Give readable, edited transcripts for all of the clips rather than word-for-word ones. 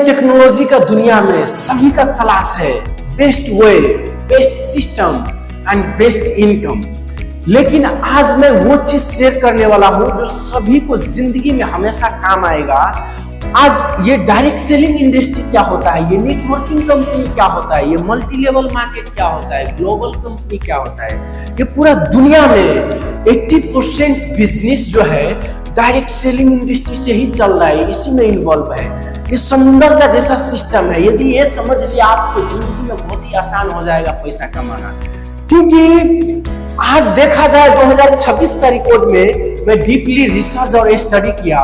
Technology का दुनिया में सभी का तलाश है best way, best system and best income. लेकिन आज मैं वो चीज शेयर करने वाला हूं जो सभी को जिंदगी में हमेशा काम आएगा। आज ये डायरेक्ट सेलिंग इंडस्ट्री क्या होता है, ये नेटवर्किंग कंपनी क्या होता है, ये मल्टी लेवल मार्केट क्या होता है, ग्लोबल कंपनी क्या होता है। ये पूरा दुनिया में 80% बिजनेस जो है डायरेक्ट सेलिंग इंडस्ट्री से ही चल रहा है, इसी में इन्वॉल्व है। ये समुंदर का जैसा सिस्टम है। यदि ये समझ लिया आपको जिंदगी में बहुत ही आसान हो जाएगा पैसा कमाना। क्योंकि आज देखा जाए 2026 का रिकॉर्ड में मैं डीपली रिसर्च और स्टडी किया,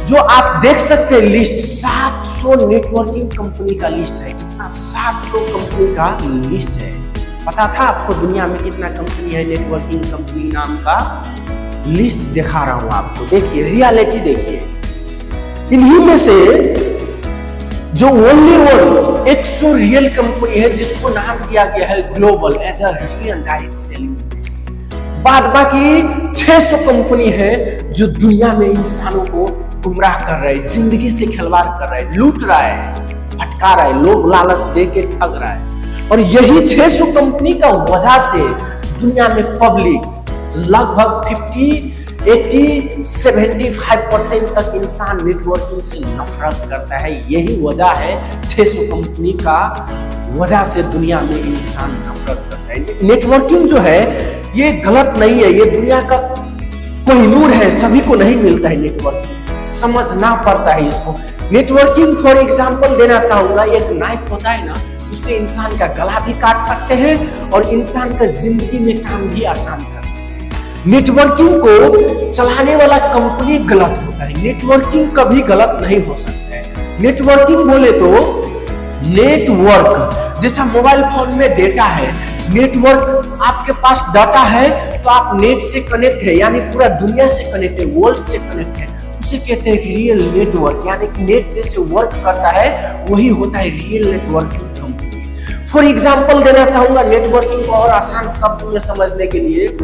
जो आप देख सकते हैं लिस्ट 700 नेटवर्किंग कंपनी का लिस्ट है। कितना 700 कंपनी का लिस्ट है। पता था आपको दुनिया में कितना कंपनी है? नेटवर्किंग कंपनी नाम का लिस्ट दिखा रहा हूं आपको, देखिए रियलिटी देखिए। इन्हीं में से जो ओनली वन 100 रियल कंपनी है जिसको नाम दिया गया है global as a real direct selling. बाद बाकी 600 कंपनी है जो दुनिया में इंसानों को गुमराह कर रहे हैं, जिंदगी से खिलवाड़ कर रहे हैं, लूट रहा है, भटका रहा है, लोग लालच दे के ठग रहा है। और यही 600 कंपनी का वजह से दुनिया में पब्लिक लगभग 50, 80, 75% तक इंसान नेटवर्किंग से नफरत करता है। यही वजह है 600 कंपनी का वजह से दुनिया में इंसान नफरत करता है। नेटवर्किंग जो है ये गलत नहीं है, ये दुनिया का कोहिनूर है, सभी को नहीं मिलता है नेटवर्किंग, समझना पड़ता है इसको। नेटवर्किंग फॉर एग्जांपल देना चाहूंगा, एक नाइफ होता है ना, उससे इंसान का गला भी काट सकते हैं और इंसान का जिंदगी में काम भी आसान कर सकते हैं। नेटवर्किंग को चलाने वाला कंपनी गलत होता है, नेटवर्किंग कभी गलत नहीं हो सकता है। नेटवर्किंग बोले तो नेटवर्क जैसा मोबाइल फोन में डेटा है, नेटवर्क आपके पास डाटा है तो आप नेट से कनेक्ट है, यानी पूरा दुनिया से कनेक्ट है, वर्ल्ड से कनेक्ट है, उसे कहते हैं रियल नेटवर्क। यानी कि नेट जैसे वर्क करता है वही होता है real networking company. For example देना चाहूंगा नेटवर्किंग को और आसान शब्द में समझने के लिए,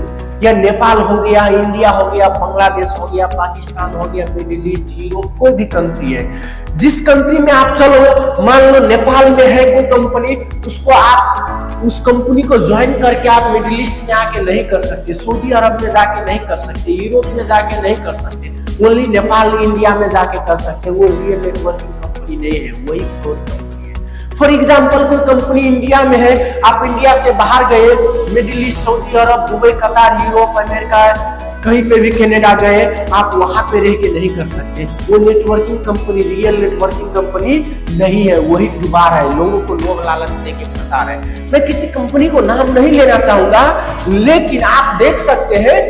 या नेपाल हो गया, इंडिया हो गया, बांग्लादेश हो गया, पाकिस्तान हो गया, मिडिल ईस्ट, यूरोप, कोई भी कंट्री है। जिस कंट्री में आप चलो, मान लो नेपाल में है कोई कंपनी, उसको आप उस कंपनी को ज्वाइन करके आप मिडिल ईस्ट में आके नहीं कर सकते, सऊदी अरब में जाके नहीं कर सकते, यूरोप में जाके नहीं कर सकते, ओनली नेपाल इंडिया में जाके कर सकते। वो रियल नेटवर्किंग कंपनी नहीं है, वही फ्रॉड कंपनी है। फॉर एग्जांपल कोई कंपनी इंडिया में है, आप इंडिया से बाहर गए, मिडिल ईस्ट, सऊदी अरब, दुबई, कतार, यूरोप, अमेरिका, कहीं पे भी कनाडा गए, आप वहां पे रह के नहीं कर सकते। वो networking company real networking company नहीं है, वही डुबा रहा है, लोगों को लोभ लालच देके फंसा रहा है। मैं किसी कंपनी को नाम नहीं लेना चाहूंगा, लेकिन आप देख सकते हैं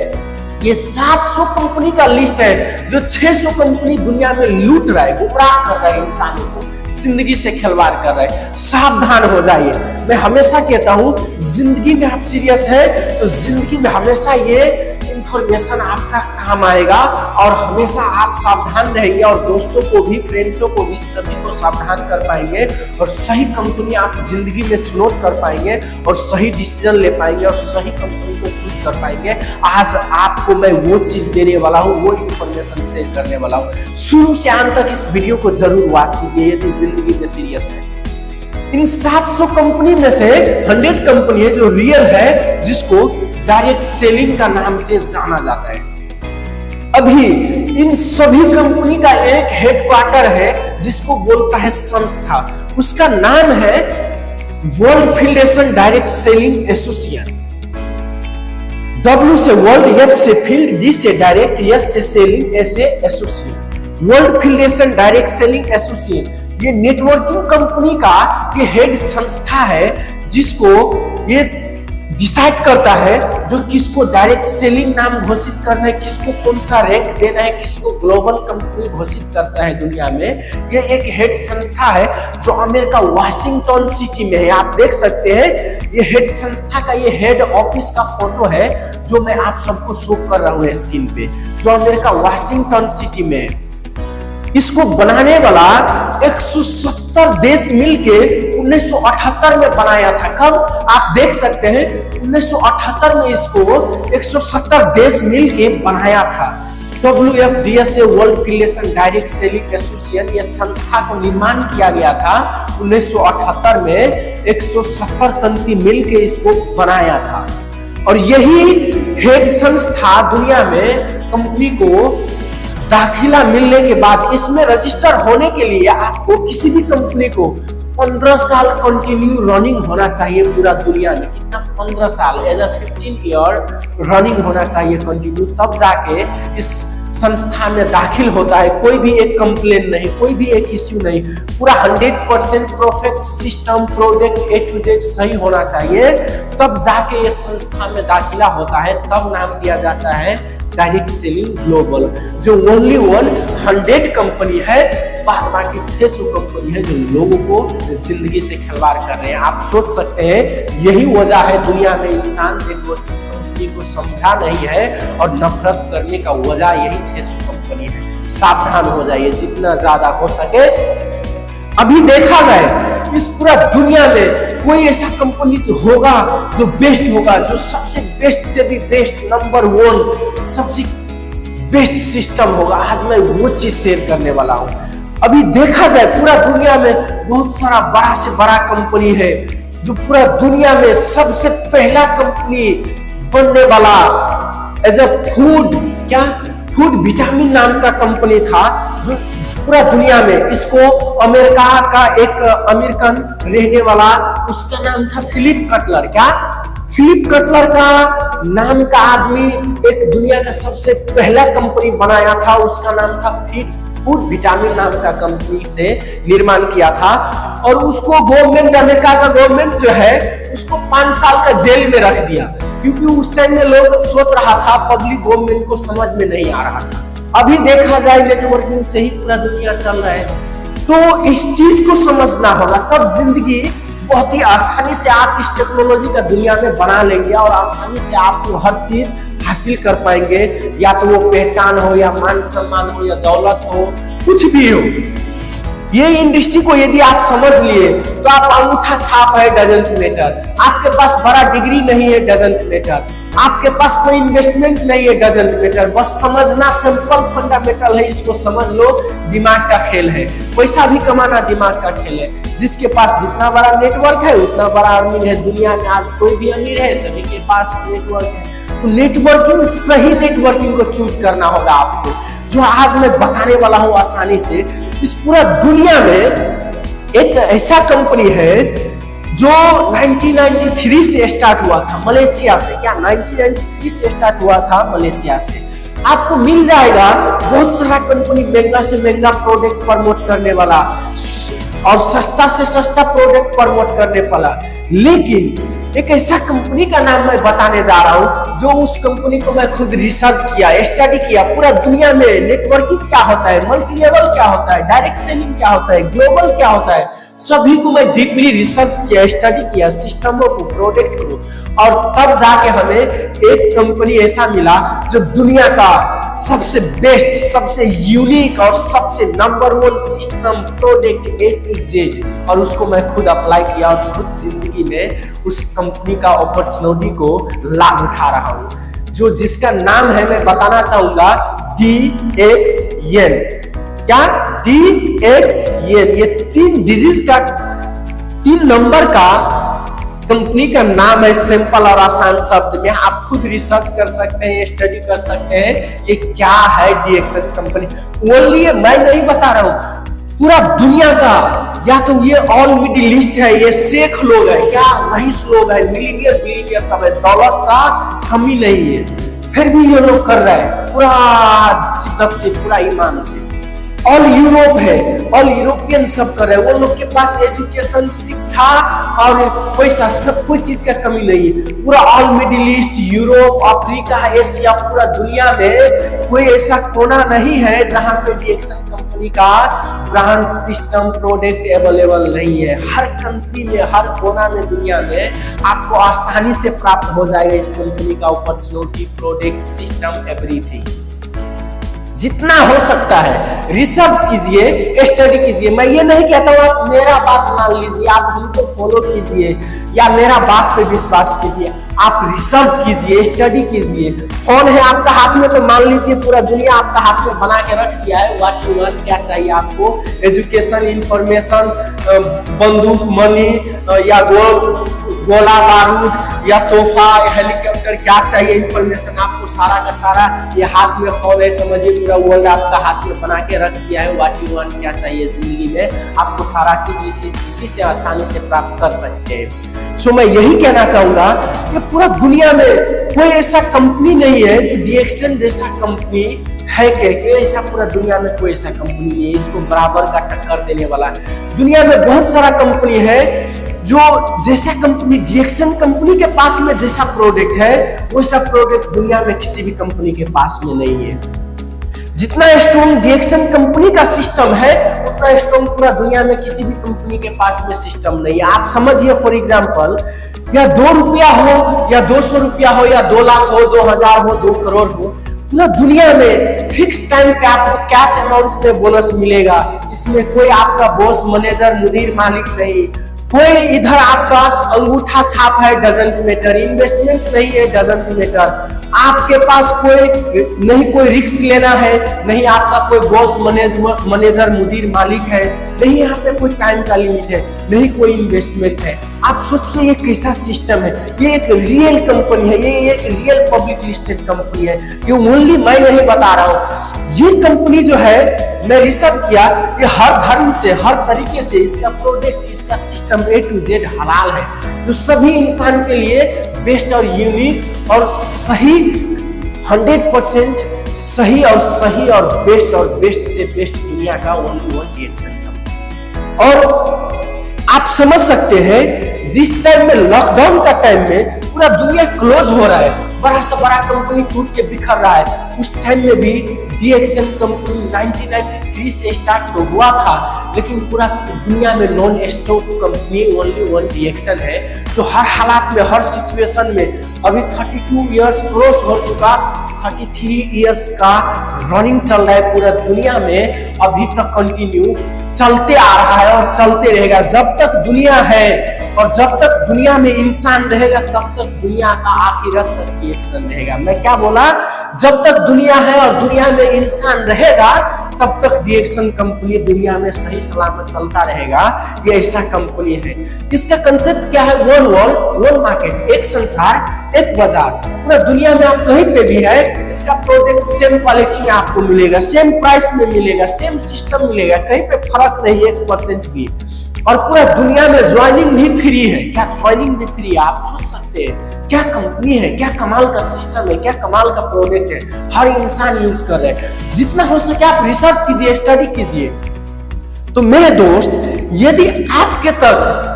ये 700 कंपनी का लिस्ट है जो 600 कंपनी दुनिया में लूट रहा है, गुमराह कर रहा है, इंसानों को जिंदगी से खिलवाड़ कर रहा है। सावधान हो जाइए। मैं हमेशा कहता हूं जिंदगी में आप सीरियस है तो जिंदगी में हमेशा ये इंफॉर्मेशन आपका काम आएगा और हमेशा आप सावधान रहेंगे और दोस्तों को भी, फ्रेंड्सों को भी, सभी को सावधान कर पाएंगे और सही कंपनी आप जिंदगी में सिलेक्ट कर पाएंगे और सही डिसीजन ले पाएंगे और सही कंपनी को चूज कर पाएंगे। आज आपको मैं वो चीज देने वाला हूँ, वो इंफॉर्मेशन शेयर करने वाला हूँ। शुरू से अंत तक इस वीडियो को जरूर वॉच कीजिए यदि जिंदगी में सीरियस है। इन 700 कंपनी में से 100 कंपनी है जो रियल है, जिसको डायरेक्ट सेलिंग का नाम से जाना जाता है। अभी इन सभी कंपनी का एक हेडक्वार्टर है जिसको बोलता है संस्था, उसका नाम है world federation direct selling association. W से वर्ल्ड, F से फील्ड, D से डायरेक्ट, S से सेलिंग, A से associate. World federation direct selling association ये नेटवर्किंग कंपनी का ये हेड संस्था है जिसको ये डिसाइड करता है जो किसको डायरेक्ट सेलिंग नाम घोषित करना है, किसको कौन सा रैंक देना है, किसको ग्लोबल कंपनी घोषित करता है दुनिया में। ये एक हेड संस्था है जो अमेरिका वाशिंगटन सिटी में है। आप देख सकते हैं ये हेड संस्था का ये हेड ऑफिस का फोटो है जो मैं आप सबको शो कर रहा हूँ स्क्रीन पे, जो अमेरिका वाशिंगटन सिटी में है। इसको बनाने वाला 170 देश मिलके 1978 में बनाया था। कब? आप देख सकते हैं 1978 में इसको 170 देश मिलके बनाया था। WFDSA world creation direct selling association, ये संस्था को निर्माण किया गया था 1978 में। 170 कंट्री मिलकर इसको बनाया था और यही हेड संस्था दुनिया में कंपनी को दाखिला मिलने के बाद इसमें रजिस्टर होने के लिए आपको किसी भी कंपनी को 15 साल कंटिन्यू रनिंग होना चाहिए पूरा दुनिया में। कितना? 15 साल, एज अ 15 ईयर रनिंग होना चाहिए कंटिन्यू, तब जाके इस संस्था में दाखिल होता है। कोई भी एक कंप्लेन नहीं, कोई भी एक इश्यू नहीं, पूरा 100% perfect system product A to Z सही होना चाहिए, तब जाके ये संस्था में दाखिला होता है। तब नाम दिया जाता है डायरेक्ट सेलिंग ग्लोबल, जो ओनली 100 कंपनी है, बाकी 600 कंपनी है जो लोगों को जिंदगी से खिलवाड़ कर रहे हैं। आप सोच सकते हैं यही वजह है दुनिया में इंसान नेटवर्किंग कंपनी को समझा नहीं है और नफरत करने का वजह यही 600 कंपनी है। सावधान हो जाइए जितना ज्यादा हो सके। अभी देखा जाए इस पूरा दुनिया में कोई ऐसा कंपनी तो होगा जो बेस्ट होगा, जो सबसे बेस्ट से भी बेस्ट, नंबर 1 सबसे बेस्ट सिस्टम होगा। आज मैं वो चीज शेयर करने वाला हूँ। अभी देखा जाए पूरा दुनिया में बहुत सारा बड़ा से बड़ा कंपनी है जो पूरा दुनिया में सबसे पहला कंपनी बनने वाला एज अ फूड, क्या फूड विटामिन नाम का कंपनी था जो पूरा दुनिया में, इसको अमेरिका का एक अमेरिकन रहने वाला, उसका नाम था फिलिप कटलर। क्या फिलिप कटलर का नाम का आदमी एक दुनिया का सबसे पहला कंपनी बनाया था, उसका नाम था फूड विटामिन नाम का कंपनी से निर्माण किया था। और उसको गवर्नमेंट, अमेरिका का गवर्नमेंट जो है उसको 5 साल का जेल में रख दिया, क्योंकि उस टाइम में लोग सोच रहा था, पब्लिक गवर्नमेंट को समझ में नहीं आ रहा था। अभी देखा जाए नेटवर्किंग से ही पूरा दुनिया चल रहा है, तो इस चीज को समझना होगा, तब जिंदगी बहुत ही आसानी से आप इस टेक्नोलॉजी का दुनिया में बना लेंगे और आसानी से आपको हर चीज हासिल कर पाएंगे, या तो वो पहचान हो या मान सम्मान हो या दौलत हो, कुछ भी हो। ये इंडस्ट्री को यदि आप समझ लिए तो आप अंगूठा छाप है, डजंट मैटर। आपके पास बड़ा डिग्री नहीं है, डजंट मैटर। आपके पास कोई इन्वेस्टमेंट नहीं है, डजंट मैटर। बस समझना सिंपल फंडामेंटल है, इसको समझ लो। दिमाग का खेल है, पैसा भी कमाना दिमाग का खेल है। जिसके पास जितना बड़ा नेटवर्क है उतना बड़ा अमीर है। दुनिया में आज कोई भी अमीर है, सभी के पास नेटवर्क है। तो नेटवर्किंग, सही नेटवर्किंग को चूज करना होगा आपको, जो आज मैं बताने वाला हूं आसानी से। इस पूरा दुनिया में एक ऐसा कंपनी है जो 1993 से स्टार्ट हुआ था मलेशिया से। क्या 1993 से स्टार्ट हुआ था मलेशिया से। आपको मिल जाएगा बहुत सारा कंपनी, महंगा से महंगा प्रोडक्ट प्रमोट करने वाला और सस्ता से सस्ता प्रोडक्ट प्रमोट करने वाला, लेकिन एक ऐसा कंपनी का नाम मैं बताने जा रहा हूं जो उस कंपनी को मैं खुद रिसर्च किया, स्टडी किया। पूरा दुनिया में नेटवर्किंग क्या होता है, मल्टी लेवल क्या होता है, डायरेक्ट सेलिंग क्या होता है, ग्लोबल क्या होता है, सभी को मैं डीपली रिसर्च किया, स्टडी किया, सिस्टमों को, प्रोडक्ट को, और तब जाके हमें एक कंपनी ऐसा मिला जो दुनिया का सबसे बेस्ट, सबसे यूनिक और सबसे number 1 system product A to Z, और उसको मैं खुद अप्लाई किया और खुद जिंदगी में उस कंपनी का अपॉर्चुनिटी को लाभ उठा रहा हूं, जो जिसका नाम है, मैं बताना चाहूंगा, DXN। क्या? DXN। ये 3 डिजिट का, 3 नंबर का कंपनी का नाम है। सिंपल और आसान शब्द में आप खुद रिसर्च कर सकते हैं, स्टडी कर सकते हैं ये क्या है DXN कंपनी। ओनली ये मैं नहीं बता रहा हूं, पूरा दुनिया का, या तो ये ऑल मिडिल ईस्ट है, ये शेख लोग है, क्या रईस लोग है, मिलीनियर बिलीनियर सब है, दौलत का कमी नहीं है, फिर भी ये लोग कर रहे हैं पूरा शिद्दत से, पूरा ईमान से। ऑल यूरोप है, ऑल यूरोपियन सब कर रहे हैं। वो लोग के पास एजुकेशन, शिक्षा और पैसा, सब कोई चीज का कमी नहीं है। पूरा all middle east, Europe, Africa, Asia, पूरा दुनिया में कोई ऐसा कोना नहीं है जहां पे DXN कंपनी का ब्रांड, सिस्टम, प्रोडक्ट अवेलेबल नहीं है। हर कंट्री में, हर कोना में दुनिया में आपको आसानी से प्राप्त हो जाएगा इस कंपनी का अपॉर्चुनिटी, प्रोडक्ट, सिस्टम, एवरीथिंग। जितना हो सकता है रिसर्च कीजिए, स्टडी कीजिए। मैं ये नहीं कहता हूँ आप मेरा बात मान लीजिए, आप हमको फॉलो कीजिए या मेरा बात पे विश्वास कीजिए। आप रिसर्च कीजिए, स्टडी कीजिए। फोन है आपका हाथ में तो मान लीजिए पूरा दुनिया आपका हाथ में बना के रख दिया है। व्हाट यू वांट, क्या चाहिए आपको, एजुकेशन, इंफॉर्मेशन, बंदूक, मनी या गोला बारूद या तोहफा, हेलीकॉप्टर, क्या चाहिए इंफॉर्मेशन आपको, सारा का सारा ये हाथ में फोन है, समझिए पूरा वर्ल्ड आपका हाथ में बना के रख दिया है। व्हाट यू वांट, क्या चाहिए जिंदगी में, आपको सारा चीज इसी से आसानी से प्राप्त कर सकते हैं। सो मैं यही कहना चाहूंगा कि पूरा दुनिया में कोई ऐसा कंपनी नहीं है जो DXN जैसा कंपनी है कि ऐसा पूरा दुनिया में कोई ऐसा कंपनी नहीं है इसको बराबर का टक्कर देने वाला। दुनिया में बहुत सारा कंपनी है जो जैसा कंपनी DXN कंपनी के पास में जैसा प्रोडक्ट है वैसा प्रोडक्ट दुनिया में किसी भी कंपनी के पास में नहीं है। जितना स्ट्रॉन्ग DXN कंपनी का सिस्टम है उतना स्ट्रॉन्ग पूरा दुनिया में किसी भी कंपनी के पास में सिस्टम नहीं है। आप समझिए फॉर एग्जांपल, या 2 रुपया हो या 200 रुपया हो या 2 लाख हो, 2000 हो, 2 करोड़ हो, पूरा दुनिया में फिक्स टाइम पे आपको कैश अमाउंट में बोनस मिलेगा। इसमें कोई आपका बॉस, मैनेजर, मुदीर, मालिक नहीं, कोई इधर आपका अंगूठा छाप है, डजंट मैटर, इन्वेस्टमेंट नहीं है, डजंट मैटर, आपके पास कोई नहीं, कोई रिस्क लेना है नहीं, आपका कोई बॉस, मैनेजर, मुदीर, मालिक है नहीं, यहाँ पे कोई टाइम का लिमिट है नहीं, कोई इन्वेस्टमेंट है। आप सोचिए ये कैसा सिस्टम है। ये एक रियल कंपनी है, ये एक रियल पब्लिक लिस्टेड कंपनी है। ये ओनली मैं नहीं बता रहा हूँ, ये कंपनी जो है मैं रिसर्च किया, ये हर धर्म से, हर तरीके से इसका प्रोडक्ट, इसका सिस्टम A to Z हलाल है, जो सभी इंसान के लिए बेस्ट और यूनिक और सही 100% सही और बेस्ट से बेस्ट दुनिया का ओनली वन DXN कंपनी। और आप समझ सकते हैं जिस टाइम में लॉकडाउन का टाइम में पूरा दुनिया क्लोज हो रहा है, बड़ा सा बड़ा कंपनी टूट के बिखर रहा है, उस टाइम में भी DXN कंपनी 1993 से स्टार्ट तो हुआ था, लेकिन पूरा दुनिया में non stop company only one DXN है, जो हर हालात में, हर सिचुएशन में अभी 32 इयर्स क्रॉस हो चुका, 33 इयर्स का रनिंग चल रहा है पूरा दुनिया में, अभी तक कंटिन्यू चलते आ रहा है और चलते रहेगा। जब तक दुनिया है और जब तक दुनिया में इंसान रहेगा तब तक दुनिया का आखिरत तक DXN रहेगा। मैं क्या बोला, जब तक दुनिया है और दुनिया में इंसान रहेगा तब तक DXN कंपनी दुनिया में सही सलामत चलता रहेगा। ये ऐसा कंपनी है। इसका कंसेप्ट क्या है, वन वर्ल्ड वन मार्केट, एक संसार एक बाजार। पूरा दुनिया में आप कहीं पे भी है, इसका प्रोडक्ट सेम क्वालिटी में आपको मिलेगा, सेम प्राइस में मिलेगा, सेम सिस्टम मिलेगा, कहीं पे फर्क नहीं है 1% भी। और पूरा दुनिया में ज्वाइनिंग भी फ्री है। क्या ज्वाइनिंग भी फ्री है? आप सोच सकते हैं क्या कंपनी है, क्या कमाल का सिस्टम है, क्या कमाल का प्रोडक्ट है, हर इंसान यूज कर रहे हैं। जितना हो सके आप रिसर्च कीजिए, स्टडी कीजिए। तो मेरे दोस्त, यदि आपके तक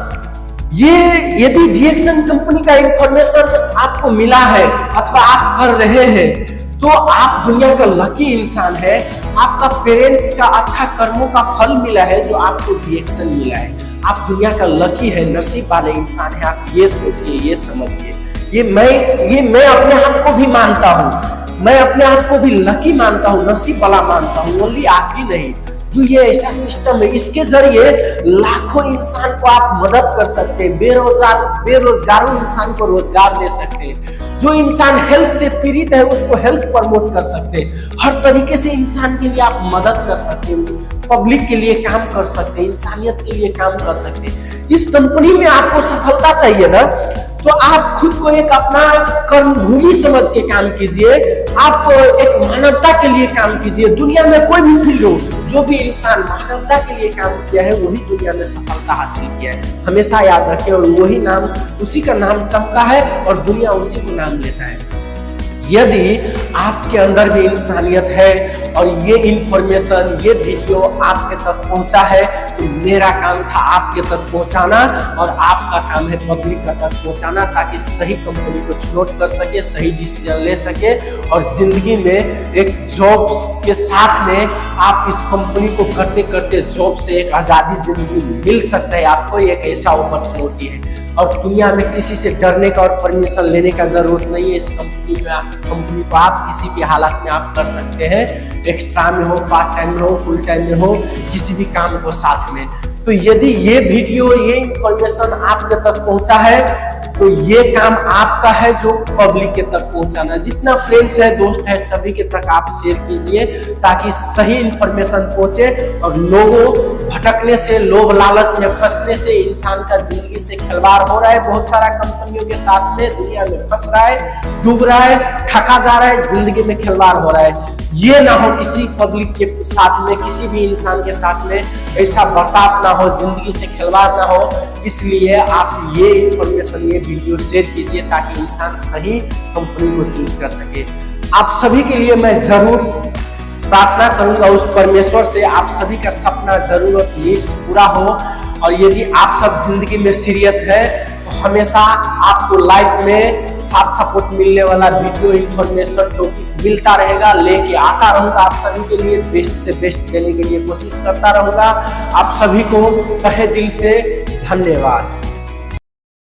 यदि DXN कंपनी का इंफॉर्मेशन आपको मिला है अथवा आप कर रहे हैं तो आप दुनिया का लकी इंसान है। आपका पेरेंट्स का अच्छा कर्मों का फल मिला है जो आपको DXN मिला है। आप दुनिया का लकी है, नसीब वाले इंसान है। आप ये सोचिए, ये समझिए। ये मैं अपने आप को भी मानता हूँ, मैं अपने आप को भी लकी मानता हूँ, नसीब वाला मानता हूँ। ओनली आप ही नहीं, जो ये ऐसा सिस्टम है, इसके जरिए लाखों इंसान को आप मदद कर सकते हैं। बेरोजगारों इंसान को रोजगार दे सकते हैं। जो इंसान हेल्थ से पीड़ित है उसको हेल्थ प्रमोट कर सकते हैं। हर तरीके से इंसान के लिए आप मदद कर सकते हैं, पब्लिक के लिए काम कर सकते हैं, इंसानियत के लिए काम कर सकते हैं। इस कंपनी में आपको सफलता चाहिए ना, तो आप खुद को एक अपना कर्म भूमि समझ के काम कीजिए। आप एक मानवता के लिए काम कीजिए। दुनिया में कोई भी फील्ड हो, जो भी इंसान मानवता के लिए काम किया है वही दुनिया में सफलता हासिल किया है। हमेशा याद रखें, और वही नाम, उसी का नाम चमका है और दुनिया उसी को नाम लेता है। यदि आपके अंदर भी इंसानियत है और ये इंफॉर्मेशन, ये वीडियो आपके तक पहुंचा है, तो मेरा काम था आपके तक पहुंचाना और आपका काम है पब्लिक का तक पहुंचाना, ताकि सही कंपनी को चुनौती कर सके, सही डिसीजन ले सके और जिंदगी में एक जॉब के साथ में आप इस कंपनी को करते करते जॉब से एक आजादी जिंदगी मिल सकता है आपको। एक ऐसा अपॉर्चुनिटी है। और दुनिया में किसी से डरने का और परमिशन लेने का जरूरत नहीं है। इस कंपनी को आप किसी भी हालत में आप कर सकते हैं, एक्स्ट्रा में हो, पार्ट टाइम में हो, फुल टाइम में हो, किसी भी काम को साथ में। तो यदि ये वीडियो, ये इंफॉर्मेशन आपके तक पहुंचा है तो ये काम आपका है जो पब्लिक के तक पहुंचाना। जितना फ्रेंड्स है, दोस्त है, सभी के तक आप शेयर कीजिए ताकि सही इंफॉर्मेशन पहुंचे और लोगों भटकने से, लोभ लालच में फंसने से इंसान का जिंदगी से खिलवाड़ हो रहा है। बहुत सारा कंपनियों के साथ में दुनिया में फंस रहा है, डूब रहा है, ठगा जा रहा है, जिंदगी में खिलवाड़ हो रहा है। ये ना हो किसी पब्लिक के साथ में, किसी भी इंसान के साथ में ऐसा बर्ताव ना हो, जिंदगी से खिलवाड़ ना हो। इसलिए आप ये इंफॉर्मेशन, ये वीडियो शेयर कीजिए ताकि इंसान सही कंपनी को चूज कर सके। आप सभी के लिए मैं जरूर प्रार्थना करूंगा उस परमेश्वर से, आप सभी का सपना, जरूरत, नीड्स पूरा हो। और यदि आप सब जिंदगी में सीरियस है तो हमेशा आपको लाइफ में साथ सपोर्ट मिलने वाला वीडियो, इंफॉर्मेशन टॉपिक मिलता रहेगा, लेके आता रहूंगा। आप सभी के लिए बेस्ट से बेस्ट देने के लिए कोशिश करता रहूंगा। आप सभी को तहे दिल से धन्यवाद।